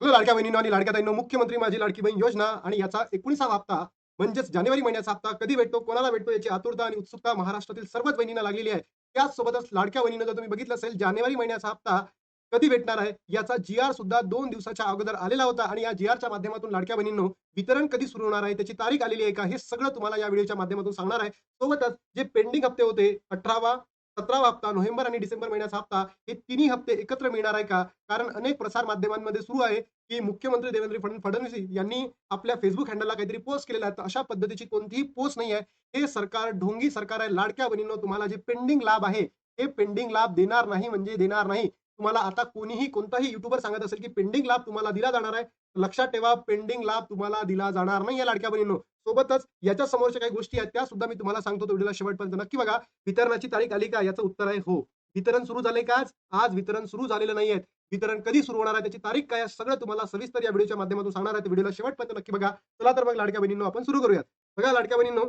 Hello लाडक्या बहिणींनो आणि लाडक्या ताईंनो, मुख्यमंत्री माझी लाडकी बहीण योजना आणि याचा 19वा हप्ता म्हणजेच जानेवारी महिन्याचा हप्ता कधी भेटतो, कोणाला भेटतो याची आतुरता आणि उत्सुकता महाराष्ट्रातील सर्वच बहिणींना लागलेली आहे. त्याचसोबतच लाडक्या बहिणींनो, जर तुम्ही बघितलं असेल जानेवारी महिन्याचा हप्ता कधी भेटणार आहे याचा जी-आर सुद्धा 2 दिवसाच्या अगोदर आलेला होता आणि या जी-आरच्या माध्यमातून लाडक्या बहिणींनो वितरण कधी सुरू होणार आहे, त्याची तारीख आलेली आहे का, हे सगळं तुम्हाला या व्हिडिओच्या माध्यमातून सांगणार आहे. सोबतच जे पेंडिंग हप्ते होते 18वा, 17वा हप्ता, नोव्हेंबर आणि डिसेंबर महिन्याचा हप्ता, हे तिन्ही हप्ते एकत्र मिळणार आहे का? कारण अनेक प्रसार माध्यमांमध्ये सुरू आहे की मुख्यमंत्री देवेंद्र फडणवीस यांनी आपल्या फेसबुक हँडलला काहीतरी पोस्ट केलेला आहे. तर अशा पद्धतीची कोणतीही पोस्ट नाही आहे. हे सरकार ढोंगी सरकार आहे. लाडक्या बहिणींनो, तुम्हाला जे पेंडिंग लाभ आहे, हे पेंडिंग लाभ देणार नाही म्हणजे देणार नाही. तुम्हाला आता कोणीही कोणताही युट्यूबर सांगत असेल की पेंडिंग लाभ तुम्हाला दिला जाणार आहे. लक्षात ठेवा, पेंडिंग लाभ तुम्हाला दिला जाणार नाहीये लाडक्या बहिणींनो. सोबतच याच्या समोरच्या काही गोष्टी आहेत त्या सुद्धा मी तुम्हाला सांगतो. तो व्हिडिओला शेवटपर्यंत नक्की बघा. वितरणाची तारीख आली का? याचं उत्तर आहे हो. वितरण सुरू झाले का आज? आज वितरण सुरू झालेलं नाहीये. वितरण कधी सुरू होणार आहे, त्याची तारीख काय आहे, सगळं तुम्हाला सविस्तर या व्हिडिओच्या माध्यमातून सांगणार आहे. तर व्हिडिओला शेवटपर्यंत नक्की बघा. चला तर मग लाडक्या बहिणींनो, आपण सुरू करूयात. बघा लाडक्या बहिणींनो,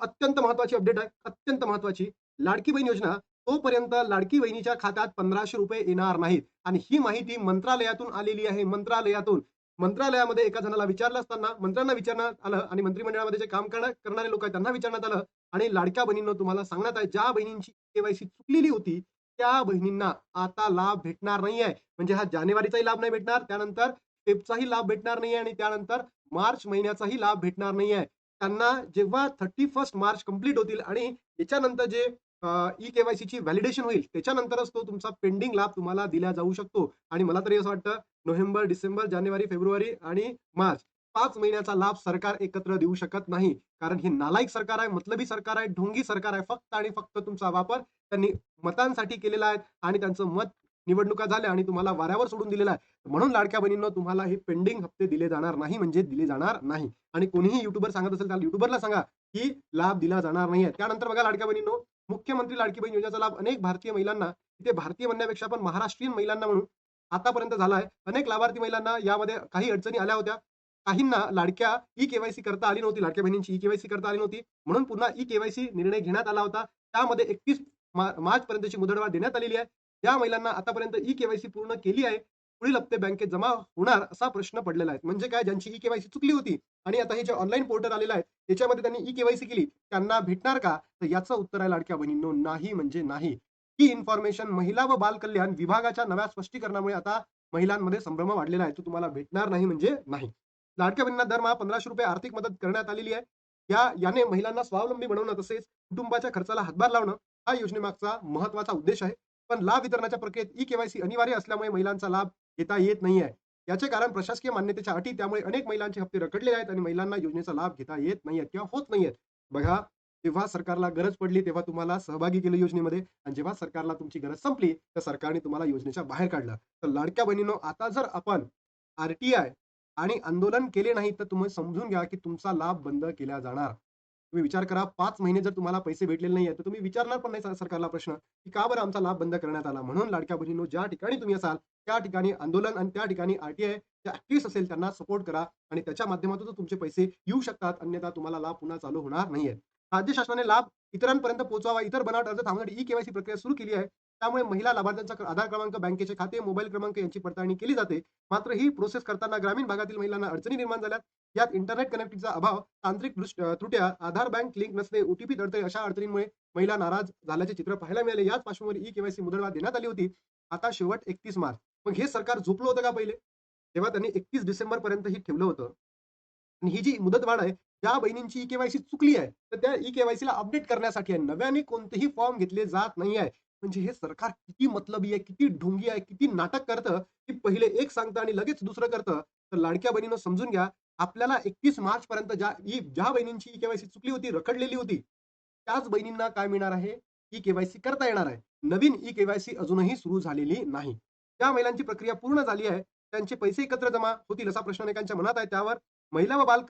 अत्यंत महत्वाची अपडेट आहे, अत्यंत महत्वाची. लाडकी बहीण योजना तोपर्यंत लाडकी बहिणीच्या खात्यात ₹1500 येणार नाहीत आणि ही माहिती मंत्रालयातून आलेली आहे. मंत्रालयातून. मंत्रालयामध्ये एका जणाला विचारलं असताना मंत्र्यांना विचारण्यात आलं आणि मंत्रिमंडळामध्ये जे काम करणारे लोक आहेत त्यांना विचारण्यात आलं आणि लाडक्या बहिणींनो, तुम्हाला सांगण्यात आहे, ज्या बहिणींची केवायसी चुकलेली होती त्या बहिणींना आता लाभ भेटणार नाहीये. म्हणजे हा जानेवारीचाही लाभ नाही भेटणार, त्यानंतर फेबचाही लाभ भेटणार नाहीये आणि त्यानंतर मार्च महिन्याचाही लाभ भेटणार नाहीये. त्यांना जेव्हा 31 मार्च कंप्लीट होतील आणि त्याच्यानंतर जे ई-केवायसीची व्हॅलिडेशन होईल, त्याच्यानंतरच तो तुमचा पेंडिंग लाभ तुम्हाला दिला जाऊ शकतो. आणि मला तरी असं वाटतं नोव्हेंबर, डिसेंबर, जानेवारी, फेब्रुवारी आणि मार्च 5 महिन्याचा लाभ सरकार एकत्र देऊ शकत नाही. कारण हे नालायक सरकार आहे, मतलबी सरकार आहे, ढोंगी सरकार आहे. फक्त आणि फक्त तुमचा वापर त्यांनी मतांसाठी केलेला आहे आणि त्यांचं मत निवडणुका झाल्या आणि तुम्हाला वाऱ्यावर सोडून दिलेलं आहे. म्हणून लाडक्या बहिणींनो, तुम्हाला हे पेंडिंग हप्ते दिले जाणार नाही म्हणजे दिले जाणार नाही. आणि कोणीही युट्यूबर सांगत असेल त्या युट्यूबरला सांगा की लाभ दिला जाणार नाहीये. त्यानंतर बघा लाडक्या बहिणींनो, मुख्यमंत्री लाडकी बहीण योजनेचा लाभ अनेक भारतीय महिलांना, इथे भारतीय म्हणण्यापेक्षा पण महाराष्ट्रीयन महिलांना म्हणून आतापर्यंत झाला आहे. अनेक लाभार्थी महिलांना यामध्ये काही अडचणी आल्या होत्या. काहींना लाडक्या ई-केवायसी करता आली नव्हती. लाडक्या बहिणींची ई-केवायसी करता आली नव्हती. म्हणून पुन्हा ई-केवायसी निर्णय घेण्यात आला होता. त्यामध्ये 31 मार्च पर्यंतची मुदतवाढ देण्यात आलेली आहे. ज्या महिलांना आतापर्यंत ई-केवायसी पूर्ण केली आहे, पुढील हप्ते बँकेत जमा होणार असा प्रश्न पडलेला आहे. म्हणजे काय, ज्यांची ई-केवायसी चुकली होती आणि आता हे जे ऑनलाईन पोर्टल आलेलं आहे, त्याच्यामध्ये त्यांनी ई-केवायसी केली, त्यांना भेटणार का? तर याचं उत्तर आहे लाडक्या बहिणींनो, नाही म्हणजे नाही. ही इन्फॉर्मेशन महिला व बाल कल्याण विभागाच्या नव्या स्पष्टीकरणामुळे आता महिलांमध्ये संभ्रम वाढलेला आहे. तो तुम्हाला भेटणार नाही म्हणजे नाही. लाडक्या बहिणींना दरमहा ₹1500 आर्थिक मदत करण्यात आलेली आहे. याने महिलांना स्वावलंबी बनवणं तसेच कुटुंबाच्या खर्चाला हातभार लावणं हा योजनेमागचा महत्त्वाचा उद्देश आहे. पण लाभ वितरणाच्या प्रक्रियेत ई-केवायसी अनिवार्य असल्यामुळे महिलांचा लाभ घेता येत नाहीये. याचे कारण प्रशासकीय मान्यतेच्या अटी, त्यामुळे अनेक महिलांचे हप्ते रखडलेले आहेत आणि महिलांना योजनेचा लाभ घेता येत नाहीयेत किंवा होत नाहीयेत. बघा, जेव्हा सरकारला गरज पडली तेव्हा तुम्हाला सहभागी केलं योजनेमध्ये आणि जेव्हा सरकारला तुमची गरज संपली, तर सरकारने तुम्हाला योजनेच्या बाहेर काढलं. तर लाडक्या बहिणींनो, आता जर आपण आर-टी-आय आणि आंदोलन केले नाही, तर तुम्ही समजून घ्या की तुमचा लाभ बंद केला जाणार. तुम्ही विचार करा, 5 महिने जर तुम्हाला पैसे भेटलेले नाहीये, तर तुम्ही विचारणार पण नाही सरकारला प्रश्न, की का बरं आमचा लाभ बंद करण्यात आला? म्हणून लाडक्या बहिणींनो, ज्या ठिकाणी तुम्ही असाल, त्या ठिकाणी आंदोलन आणि त्या ठिकाणी आर-टी-आय जे ॲक्टिव्हिस्ट असेल त्यांना सपोर्ट करा आणि त्याच्या माध्यमातून तुमचे पैसे येऊ शकतात. अन्यथा तुम्हाला लाभ पुन्हा चालू होणार नाहीये. राज्य शासनाने लाभ इतरांपर्यंत पोहोचवावा, इतर बनावट अर्ज थांबवण्यासाठी ई-केवायसी प्रक्रिया सुरू केली आहे. त्यामुळे महिला लाभार्थ्यांचा आधार क्रमांक, बँकेचे खाते, मोबाईल क्रमांक यांची पडताळणी केली जाते. मात्र ही प्रोसेस करताना ग्रामीण भागातील महिलांना अडचणी निर्माण झाल्यात. यात इंटरनेट कनेक्टिव्हिटीचा अभाव, तांत्रिक त्रुट्या, आधार बँक लिंक नसणे, ओ-टी-पी तडतडे अशा अडचणींमुळे महिला नाराज झाल्याचे चित्र पाहायला मिळाले. याच पार्श्वभूमीवर ई-केवायसी मुदतवाढ देण्यात आली होती. आता शेवट 31 मार्च. मग हे सरकार झोपलं होतं का पहिले? तेव्हा त्यांनी 31 डिसेंबर पर्यंत ही ठेवलं होतं. आणि ही जी मुदतवाढ आहे, ज्या बहिणींची ई-केवायसी चुकली आहे, तर त्या ई-केवायसीला अपडेट करण्यासाठी आहे. नव्याने कोणतेही फॉर्म घेतले जात नाही आहे. म्हणजे हे सरकार किती मतलबी आहे, किती ढोंगी आहे, किती नाटक करतं, की पहिले एक सांगतं आणि लगेच दुसरं करतं. तर लाडक्या बहिणींनो, समजून घ्या, आपल्याला 31 मार्च पर्यंत ज्या बहिणींची ई-केवायसी चुकली होती, रखडलेली होती, त्याच बहिणींना काय मिळणार आहे? ई-केवायसी करता येणार आहे. नवीन ई-केवायसी अजूनही सुरू झालेली नाही. ज्या महिलांची प्रक्रिया पूर्ण झाली आहे, त्यांचे पैसे एकत्र जमा होतील असा प्रश्न अनेकांच्या मनात आहे. त्यावर महिला व बाल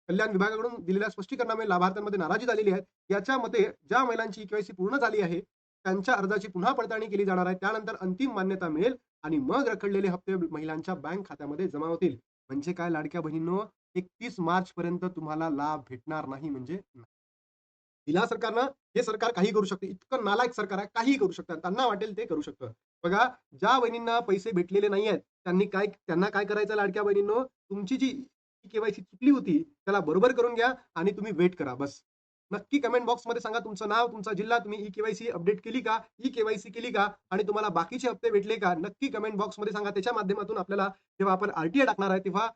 कल्याण विभागाकडून दिलेल्या स्पष्टीकरणामुळे लाभार्थ्यांमध्ये नाराजी झालेली आहे. याच्या मते ज्या महिलांची ई-केवायसी पूर्ण झाली आहे, त्यांच्या अर्जाची पुन्हा पडताळणी केली जाणार आहे. त्यानंतर अंतिम मान्यता मिळेल आणि मग रखडलेले हप्ते महिलांच्या बँक खात्यामध्ये जमा होतील. म्हणजे काय लाडक्या बहिणींनो, 31 मार्च पर्यंत तुम्हाला लाभ भेटणार नाही म्हणजे नाही. दिला सरकारनं, हे सरकार काही करू शकते. इतकं नालायक सरकार आहे, काहीही करू शकतात. त्यांना वाटेल ते करू शकतं. बघा, ज्या बहिणींना पैसे भेटलेले नाहीयेत, त्यांना काय करायचं लाडक्या बहिणींनो, तुमची जी ई-के-वाय-सी चुकली होती, त्याला बरोबर करून घ्या आणि तुम्ही वेट करा बस. नक्की कमेंट बॉक्समध्ये सांगा तुमचं नाव, तुमचा जिल्हा, तुम्ही ई-के-वाय-सी अपडेट केली का? ई-के-वाय-सी केली का? आणि तुम्हाला बाकीचे हप्ते भेटले का? नक्की कमेंट बॉक्समध्ये सांगा. त्याच्या माध्यमातून आपल्याला जेव्हा आपण आर टाकणार आहे, तेव्हा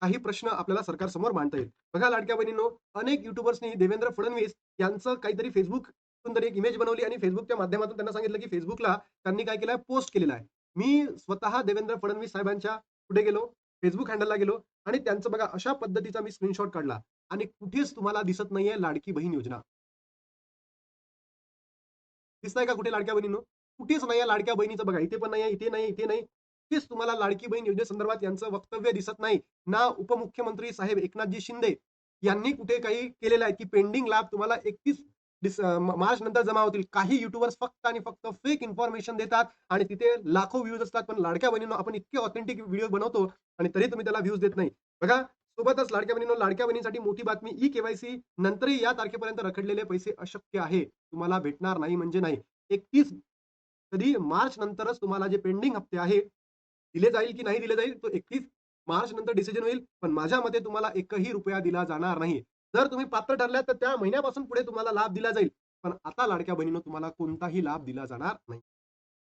काही प्रश्न आपल्याला सरकारसमोर मांडता येईल. बघा लाडक्या बहिणींनो, अनेक युट्यूबर्सनी देवेंद्र फडणवीस यांचं काहीतरी Facebookतून त्यांनी एक इमेज बनवली आणि Facebookच्या माध्यमातून त्यांना सांगितलं, की Facebookला त्यांनी काय केलंय, पोस्ट केलेला आहे. मी स्वतः देवेंद्र फडणवीस साहेबांच्या कुठे गेलो, Facebook हँडलला गेलो आणि त्यांचं बघा अशा पद्धतीचा मी स्क्रीनशॉट काढला आणि कुठेच तुम्हाला दिसत नाहीये लाडकी बहीण योजना. दिसतंय का कुठे लाडक्या बहिणींनो? कुठेच नाहीये लाडक्या बहिणीचं बघा. इथे पण नाहीये, इथे नाही, इथे नाही. कुठेच तुम्हाला लाडकी बहीण योजनेसंदर्भात यांचं वक्तव्य दिसत नाही. ना उपमुख्यमंत्री साहेब एकनाथजी शिंदे यांनी कुठे काही केलेलं आहे, की पेंडिंग लाभ तुम्हाला 31 मार्च नंतर जमा होतील. काही युट्यूबर्स फक्त आणि फक्त फेक इन्फॉर्मेशन देतात आणि तिथे लाखो व्ह्यूज असतात. पण लाडक्या बहिणींनो, आपण इतके ऑथेंटिक व्हिडिओ बनवतो आणि तरी तुम्ही त्याला व्ह्यूज देत नाही. बघा, सोबतच लाडक्या बहिणींनो, लाडक्या बहिणींसाठी मोठी बातमी, ई-के-वाय-सी नंतरही या तारखेपर्यंत रखडलेले पैसे अशक्य आहे. तुम्हाला भेटणार नाही म्हणजे नाही. 31 कधी मार्च नंतरच तुम्हाला जे पेंडिंग हप्ते आहे, दिले जाईल की नाही दिले जाईल, तो 31 मार्च नंतर डिसिजन होईल. पण माझ्या मते तुम्हाला एकही रुपया दिला जाणार नाही. जर तुम्ही पात्र ठरल्यात, तर त्या महिन्यापासून पुढे तुम्हाला लाभ दिला जाईल. पण आता लाडक्या बहिणींनो, तुम्हाला कोणताही लाभ दिला जाणार नाही.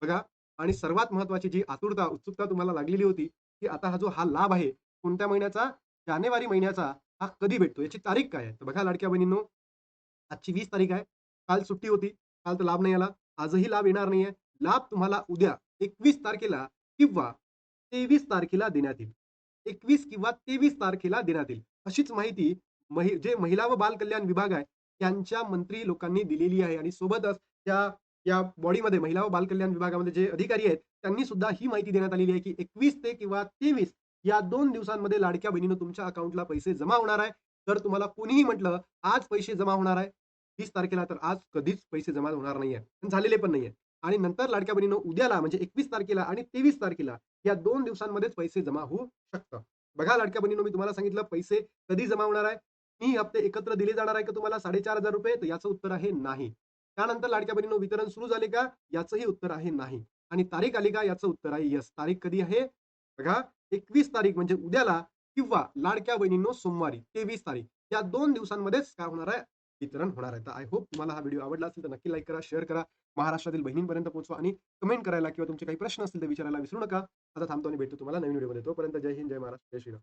बघा, आणि सर्वात महत्त्वाची जी आतुरता, उत्सुकता तुम्हाला लागलेली होती, की आता हा लाभ आहे, कोणत्या महिन्याचा? जानेवारी महिन्याचा. हा कधी भेटतो? याची तारीख काय आहे? तर बघा लाडक्या बहिणींनो, आजची 20 तारीख आहे. काल सुट्टी होती. काल तर लाभ नाही आला. आजही लाभ येणार नाहीये. लाभ तुम्हाला उद्या 21 तारखेला किंवा 23 तारखेला देण्यात येईल. 21 किंवा 23 तारखेला देण्यात येईल. अशीच माहिती जे महिला व बाल कल्याण विभाग आहे, त्यांच्या मंत्री लोकांनी दिलेली आहे आणि सोबतच त्या या बॉडीमध्ये महिला व बाल कल्याण विभागामध्ये जे अधिकारी आहेत, त्यांनी सुद्धा ही माहिती देण्यात आलेली आहे, की 21 ते किंवा 23 या 2 दिवसांमध्ये लाडक्या बहिणीनं तुमच्या अकाउंटला पैसे जमा होणार आहे. तर तुम्हाला कोणीही म्हटलं, आज पैसे जमा होणार आहे 30 तारखेला, तर आज कधीच पैसे जमा होणार नाहीये. झालेले पण नाहीये. आणि नंतर लाडक्या बहिणीनं उद्याला म्हणजे 21 तारखेला आणि 23 तारखेला या 2 दिवसांमध्येच पैसे जमा होऊ शकतात. बघा लाडक्या बहिणींनो, मी तुम्हाला सांगितलं पैसे कधी जमा होणार आहे? तिन्ही हप्ते एकत्र दिले जाणार आहे का तुम्हाला ₹4,500? तर याचं उत्तर आहे नाही. त्यानंतर लाडक्या बहिणींनो, वितरण सुरू झाले का? याचंही उत्तर आहे नाही. आणि तारीख आली का? याचं उत्तर आहे येस. तारीख कधी आहे? बघा, 21 तारीख म्हणजे उद्याला किंवा लाडक्या बहिणींनो सोमवारी 23 तारीख या 2 दिवसांमध्येच काय होणार आहे? वितरण होणार आहे. तर आय होप तुम्हाला हा व्हिडिओ आवडला असेल तर नक्की लाईक करा, शेअर करा. महाराष्ट्रातील बहिणींपर्यंत पोहोचवा आणि कमेंट करायला किंवा तुमचे काही प्रश्न असतील तर विचारायला विसरू नका. आता थांबतो आणि भेटतो तुम्हाला नवीन व्हिडिओमध्ये. तोपर्यंत जय हिंद, जय महाराष्ट्र, जय श्रीराम.